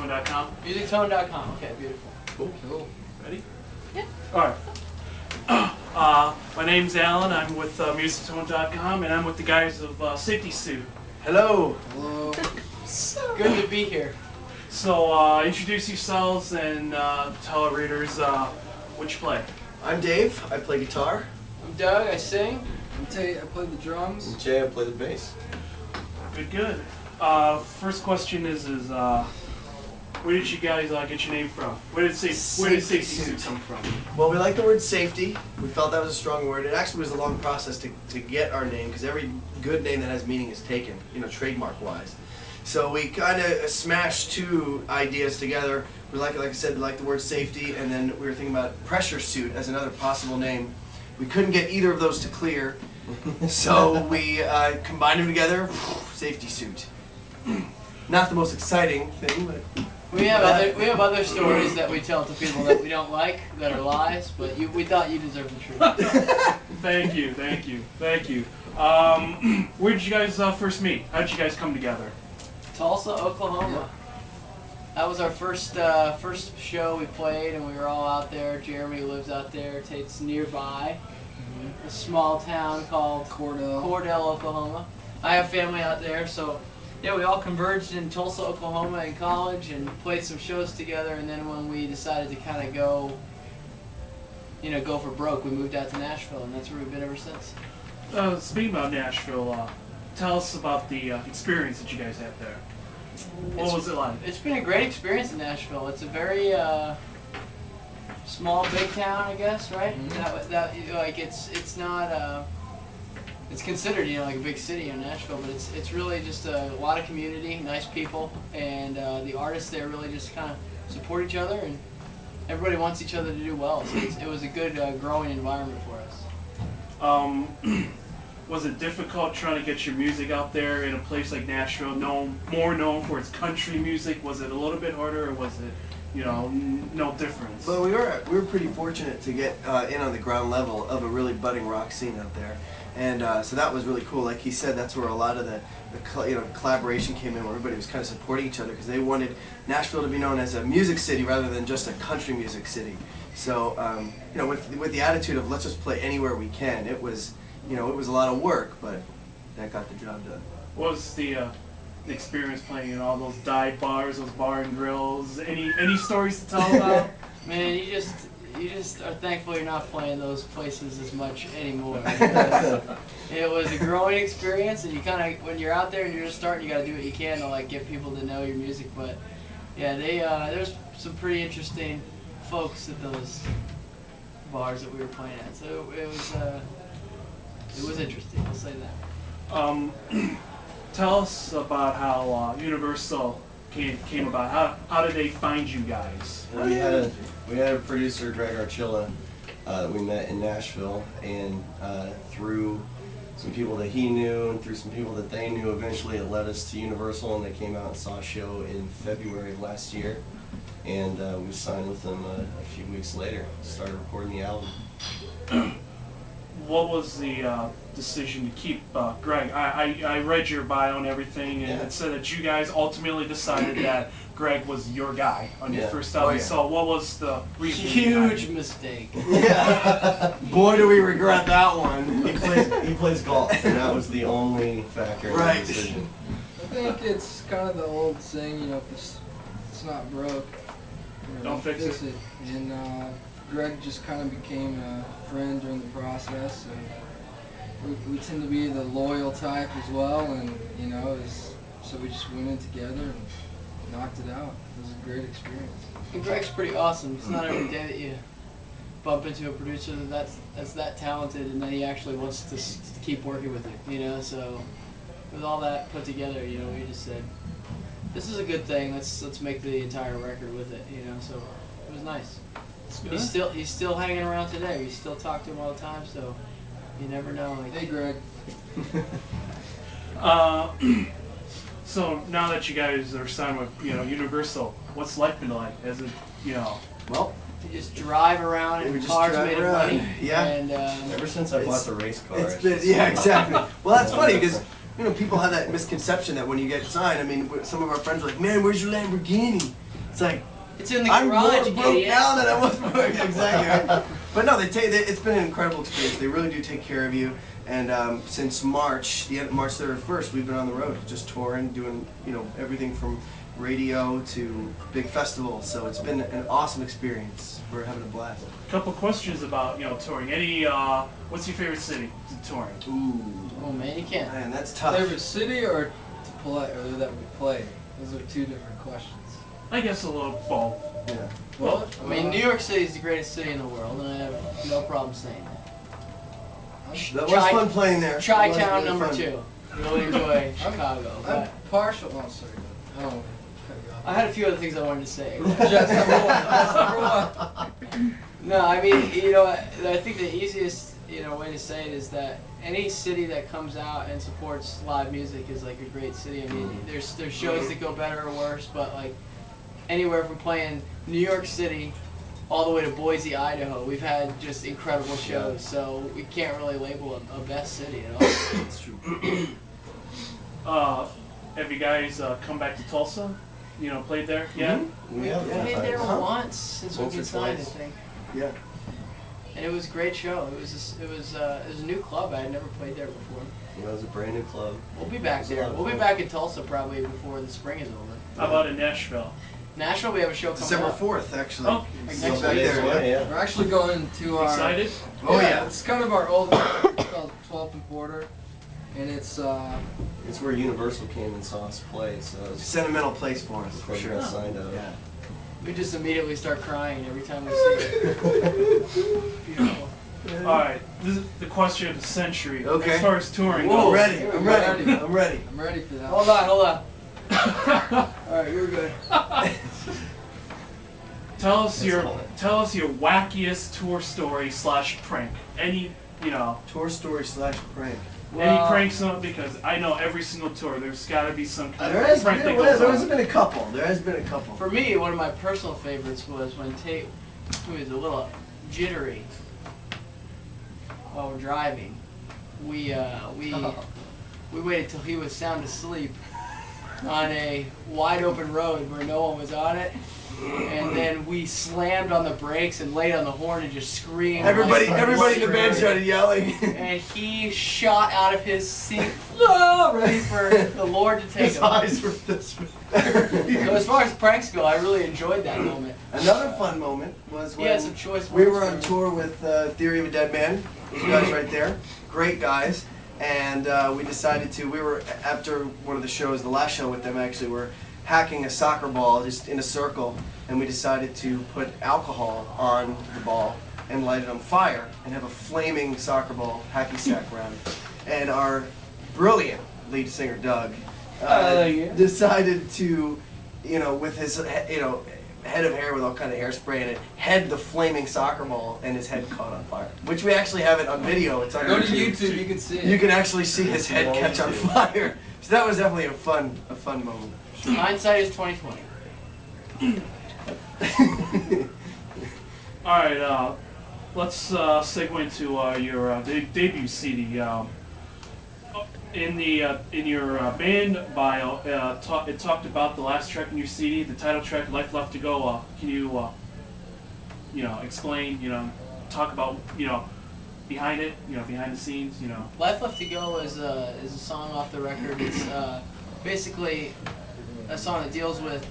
musictone.com. Musictone.com. Okay, beautiful. Cool. Ready? Yeah. All right. My name's Alan. I'm with musictone.com, and I'm with the guys of SafetySuit. Hello. Hello. Good to be here. So introduce yourselves and tell our readers what you play. I'm Dave. I play guitar. I'm Doug. I sing. I'm Tate. I play the drums. And Jay, I play the bass. Good. First question is where did you guys get your name from? Where did SafetySuit come from? Well, we like the word safety. We felt that was a strong word. It actually was a long process to get our name, because every good name that has meaning is taken, trademark-wise. So we kind of smashed two ideas together. We like I said, we like the word safety, and then we were thinking about pressure suit as another possible name. We couldn't get either of those to clear, so we combined them together. SafetySuit. Not the most exciting thing, but we have other stories that we tell to people that we don't like, that are lies. But we thought you deserved the truth. Thank you. Where did you guys first meet? How did you guys come together? Tulsa, Oklahoma. That was our first show we played, and we were all out there. Jeremy lives out there. Tate's nearby. A small town called Cordell, Oklahoma. I have family out there, so yeah, we all converged in Tulsa, Oklahoma in college and played some shows together. And then when we decided to kind of go for broke, we moved out to Nashville, and that's where we've been ever since. Speaking about Nashville, tell us about the experience that you guys had there. What was it like? It's been a great experience in Nashville. It's a very small, big town, I guess, right? Mm-hmm. It's not. It's considered like a big city in Nashville, but it's really just a lot of community, nice people, and the artists there really just kind of support each other, and everybody wants each other to do well. So it was a good growing environment for us. Was it difficult trying to get your music out there in a place like Nashville, more known for its country music? Was it a little bit harder, or was it, no difference? Well, we were pretty fortunate to get in on the ground level of a really budding rock scene out there, and so that was really cool. Like he said, that's where a lot of the collaboration came in, where everybody was kind of supporting each other, because they wanted Nashville to be known as a music city rather than just a country music city. So with the attitude of let's just play anywhere we can, it was a lot of work, but that got the job done. What was the experience playing in all those dive bars, those bar and grills? Any stories to tell about? Man, you just are thankful you're not playing those places as much anymore. It was a growing experience, and you kind of, when you're out there and you're just starting, you got to do what you can to get people to know your music. But yeah, there's some pretty interesting folks at those bars that we were playing at. So it was interesting, I'll say that. Tell us about how Universal came about. How did they find you guys? Well, we had a producer, Greg Archilla, that we met in Nashville, and through some people that he knew and through some people that they knew, eventually it led us to Universal, and they came out and saw a show in February of last year, and we signed with them a few weeks later, started recording the album. What was the decision to keep Greg? I read your bio and everything, and it said that you guys ultimately decided that Greg was your guy on your first album. So what was the reason? Huge mistake. Yeah. Boy, do we regret that one. He plays golf, and that was the only factor in the decision. I think it's kind of the old saying, if it's not broke, don't fix it. And Greg just kind of became a friend during the process, and we tend to be the loyal type as well, and so we just went in together and knocked it out. It was a great experience. And Greg's pretty awesome. It's not every day that you bump into a producer that's that talented, and then he actually wants to keep working with you. So with all that put together, we just said, this is a good thing. Let's make the entire record with it. So it was nice. He's still hanging around today. We still talk to him all the time, so you never know. Hey, Greg. So now that you guys are signed with Universal, what's life been like? Has it Well, you just drive around in cars made of money. Yeah. And ever since I bought the race car. Exactly. Well, that's funny because people have that misconception that when you get signed, some of our friends are like, "Man, where's your Lamborghini?" It's like, It's in the I'm garage, more broke idiot. now than I was before. Exactly. Right? But no, it's been an incredible experience. They really do take care of you. And since March, the end of March 31st, we've been on the road, just touring, doing everything from radio to big festivals. So it's been an awesome experience. We're having a blast. Couple questions about touring. Any what's your favorite city to touring? Ooh. Oh man, you can't. Man, that's tough. Favorite city or to play, or that we play? Those are two different questions. I guess a little both. Yeah. Well, I mean, New York City is the greatest city in the world, and I have no problem saying that. That was fun playing there. Chi-Town That was number really fun. 2. Really enjoy Chicago. I'm But partial. Oh, sorry. I don't want to cut you off. I had a few other things I wanted to say. Jets number one. Jets number one. No, I mean, I think the easiest, way to say it is that any city that comes out and supports live music is like a great city. I mean, there's shows that go better or worse, but like anywhere from playing New York City all the way to Boise, Idaho, we've had just incredible shows. So we can't really label a best city at all. That's true. Have you guys come back to Tulsa? Played there? Yeah. Mm-hmm. We played there once since we've Once or been signed, I twice. think. Yeah. And it was a great show. It was a new club. I had never played there before. It was a brand new club. We'll be back It was a there. lot of We'll be fun. back in Tulsa probably before the spring is over. How about in Nashville? Nashville, we have a show coming December up. 4th, actually. Oh, next So week. back there, yeah. Yeah. We're actually going to our. Excited? Oh, yeah. It's kind of our old. It's called 12th and Porter, and it's It's where Universal came and saw us play, so It's a it's sentimental place for us, for before we sure. got signed up. Yeah. We just immediately start crying every time we see it. Beautiful. All right. This is the question of the century. Okay. As far as touring I'm goes. ready. I'm ready. I'm ready. I'm ready for that. Hold on. All right, you're good. Tell us your That's wackiest tour story / prank. Any Tour story / prank. any pranks on, because I know every single tour there's got to be some kind There of has prank that been, goes there has on. been a couple. There has been a couple. For me, one of my personal favorites was when Tate was a little jittery while we're driving. We waited till he was sound asleep on a wide open road where no one was on it, and then we slammed on the brakes and laid on the horn and just screamed. Everybody like in the band crazy. started yelling. And he shot out of his seat, ready for the Lord to take His him. eyes were this. So as far as pranks go, I really enjoyed that moment. Another fun moment was He had when some choice we words were on for- tour with Theory of a Dead Man. These guys right there, great guys. And we decided to. We were after one of the shows, the last show with them actually. We're hacking a soccer ball just in a circle, and we decided to put alcohol on the ball and light it on fire and have a flaming soccer ball hacky sack round. And our brilliant lead singer Doug decided to, with his head of hair with all kind of hairspray in it, head the flaming soccer ball, and his head caught on fire. Which we actually have it on video. It's on Go to YouTube, you can see it. You can actually see his head catch on fire. So that was definitely a fun moment. Hindsight is 20/20. All right. Let's segue into your debut CD. In your band bio, it talked about the last track in your CD, the title track, "Life Left to Go." Can you, explain, talk about, behind it, behind the scenes, Life Left to Go is a song off the record. It's basically a song that deals with